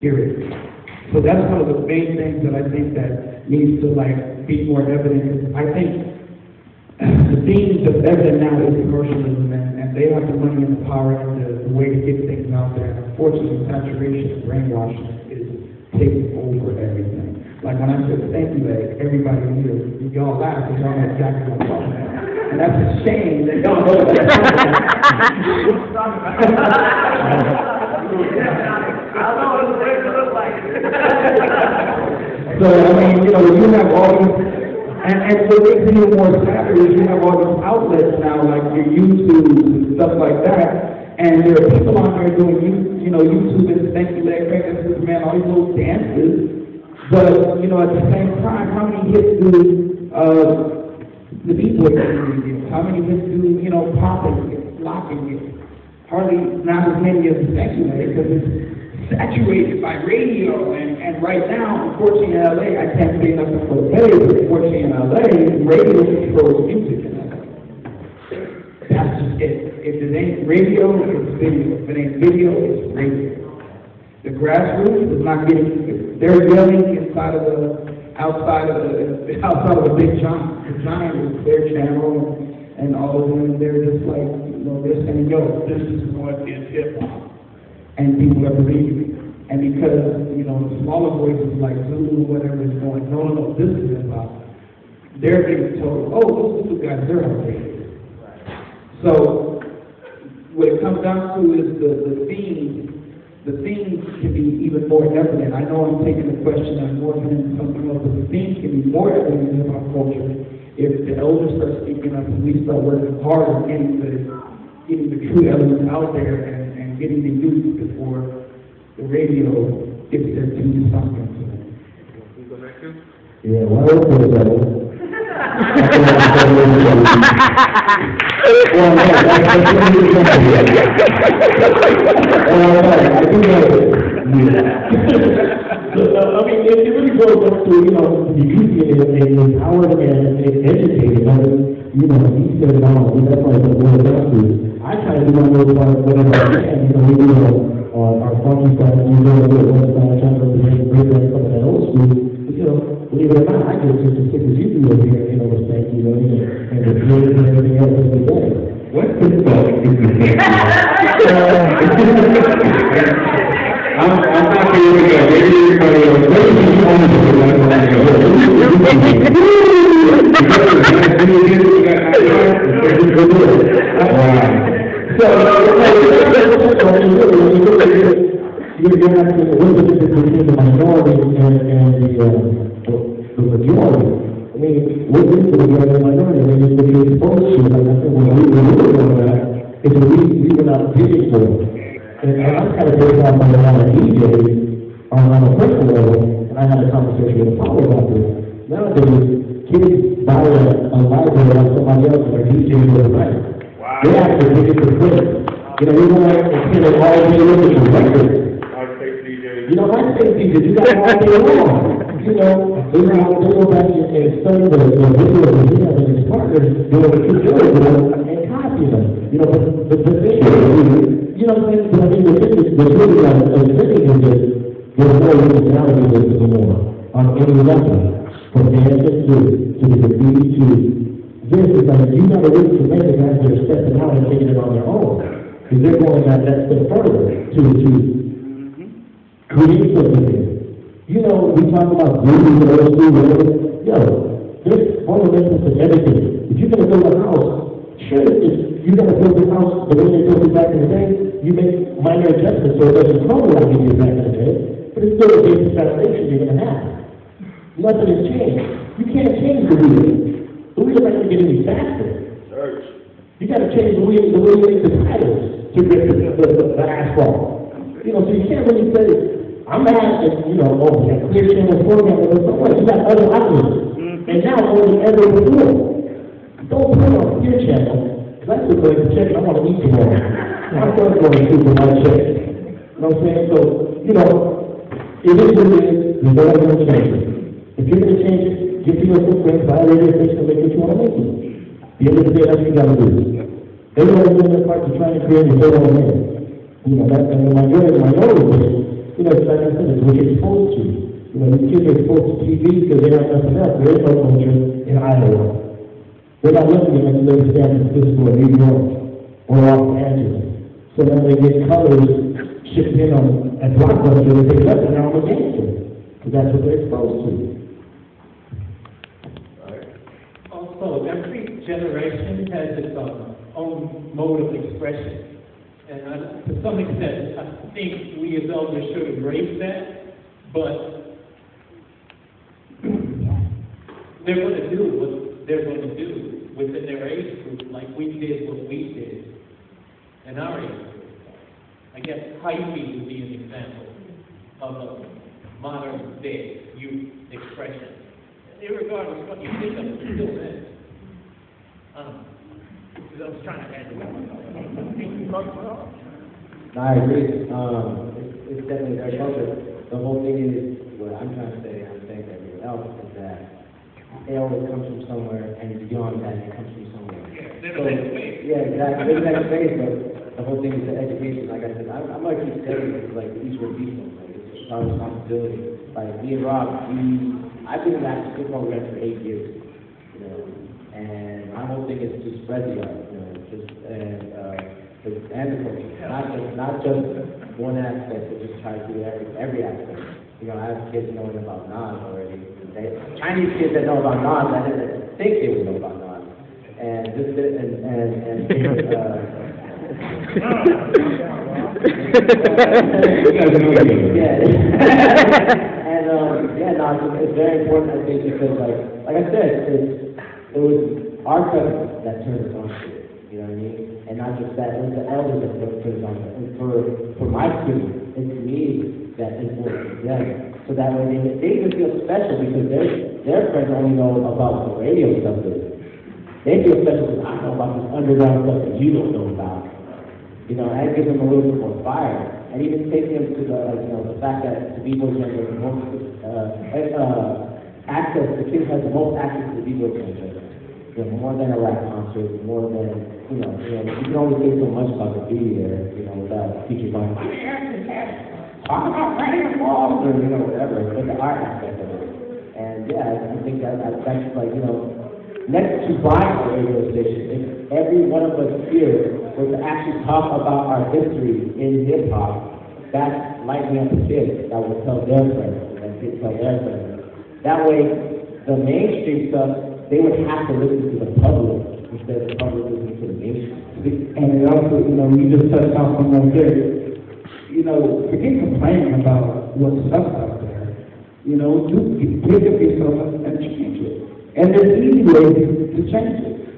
hear it. So that's one of the main things that I think that needs to like be more evident. I think the themes of evident now is commercialism, and they have the money and the power and the way to get things out there. And unfortunately, saturation and brainwashing is taking over everything. Like when I said thank you, like everybody here, y'all laugh because y'all know exactly what I'm talking about. And that's a shame that y'all know that. So, I mean, you know, you have all these, and what makes it even more sadder is you have all these outlets now, like your YouTube and stuff like that, and there are people on there doing, YouTube and thank you, leg breakers, man, all these little dances, but, you know, at the same time, how many hits do the B-boy community get? How many hits do, popping get, locking get? Hardly not as many as the thank you, leg, because it's saturated by radio, and right now, unfortunately in LA, I can't say nothing for the Bay, but unfortunately in LA, radio controls music in LA. That's just it. If it ain't radio, it's video. If it ain't video, it's radio. The grassroots is not getting, they're yelling outside of the big giant. The giant is their channel, and all of them, they're just like, they're saying, yo, this is what is hip-hop. And people are believing it. And because, the smaller voices like Zulu, whatever is going, no, this is hip-hop, they're being told, oh, those two guys, they're outdated. So, what it comes down to is the themes. The themes can be even more evident. I know I'm taking the question and morphing into something else, but the themes can be more evident in hip-hop culture if the elders start speaking up and we start working hard on getting the true elements out there and getting the youth before the radio gets their two something to them. Yeah, well, I would say that. I mean, it really goes up to, the youth being empowered and educated. He said it all. That's why it's going down to. I try to do my little part whatever I can. We do our funky stuff, we do a little website, trying to bring back some of that old school. But, believe it or not, I get just as sick as you do over here, respect, and the kids and everything else every day. What the fuck is this? I'm not here to go. Maybe everybody else. Maybe you want to go. You're not going to look at the between the minority and the majority. I mean, what is the minority? I mean, it's what you're supposed to. Like I said, when we were doing that, it's what we were not bidding for. And I'm kind of based off on a DJ on a personal level, and I had a conversation with a father about this. Nowadays, kids buy a library on somebody else and their DJ for the night. Wow. They actually take it to print. You want to spend it all day looking for records. MySpace DJs, you got all day long. They go back and study the videos that he has and his partners doing what you're doing and copy them. But the thing is, what I'm saying? But I mean, the thing is that there's no originality anymore on any level. From dancing to the graffiti to this, is like, you got to really make it as they're stepping out and taking it on their own. Because they're going that step further to create something. We talk about beauty and old school, there's fundamentals to everything. If you're going to build a house, sure, if you're going to build a house the way they built it back in the day, you make minor adjustments so it doesn't crumble like it did back in the day, but it's still a basic foundation you're going to have. Nothing has changed. You can't change the wheel. The wheel's not going to get any faster. You got to change the way you make the tires to get the asphalt. So you can't really say, I'm mad at, we have clear channel program, but you got other outlets. And now more than ever before. Don't put it on clear channel, because I still go to check, I want to eat tomorrow. I'm going to eat for my check. You know what I'm saying? So, it is what it is, you're never going to change it. If you're going to change it, give people a footprint, buy a radio station, and make what you want to make it. The end of the day, that's what you got to do. Everybody's doing their part to try and create a better man. That's the minority you know, like I said, it's what you're exposed to. You know, these kids are exposed to TV because they have nothing else. There is no culture in Iowa. They're not looking at the San Francisco or New York or Los Angeles. So then they get colors shipped in on at Blockbuster and they look and they're on the gangster. Because that's what they're exposed to. Also, every generation has its own mode of expression. And to some extent, I think we as elders should embrace that, but they're going to do what they're going to do within their age group, like we did what we did in our age group. I guess hyphy would be an example of a modern day youth expression. Irregardless of what you think of it, it's still there. I was trying to add to that. I agree. It's definitely their culture. The whole thing is, what I'm trying to say, and I'm saying to everyone else, is that it always comes from somewhere, and beyond that, it comes from somewhere. Yeah, exactly. There's next phase, but the whole thing is the education. Like I said, I'm going to keep saying this, like, these were decent. Like, it's our responsibility. Like, me and Rob, I've been in the active football program for 8 years, you know, and my whole thing is to spread the art, you know, and the culture, not just one aspect, but just try to do every aspect. You know, I have kids knowing about Nas already. Chinese kids that know about Nas, I didn't think they would know about Nas. And this it's very important, I think, because like I said, it was our cousins that turned us on to it. You know what I mean? And not just that, it was the elders that put us on it. And for my students, it's me that influences them. So that way they even feel special because their friends only know about the radio stuff. They feel special because I know about this underground stuff that you don't know about. You know, and it gives them a little bit more fire. And even taking them to the fact that the B-Boy Jam has the most access, the kids has the most access to the B-Boy Jam. You know, more than a rap concert, more than, you can only say so much about the video, without teachers going, talk about writing walls, or, whatever, but the art aspect of it. And yeah, I think that's like, next to buying a radio station, if every one of us here was to actually talk about our history in hip-hop, that's lighting up the kids that will tell their friends, and kids tell their friends. That way, the mainstream stuff, they would have to listen to the public instead of the public listening to the mainstream. And also, you just touched on something there. Forget complaining about what's stuff out there. Do pick up yourself and change it. And there's easy ways to change it.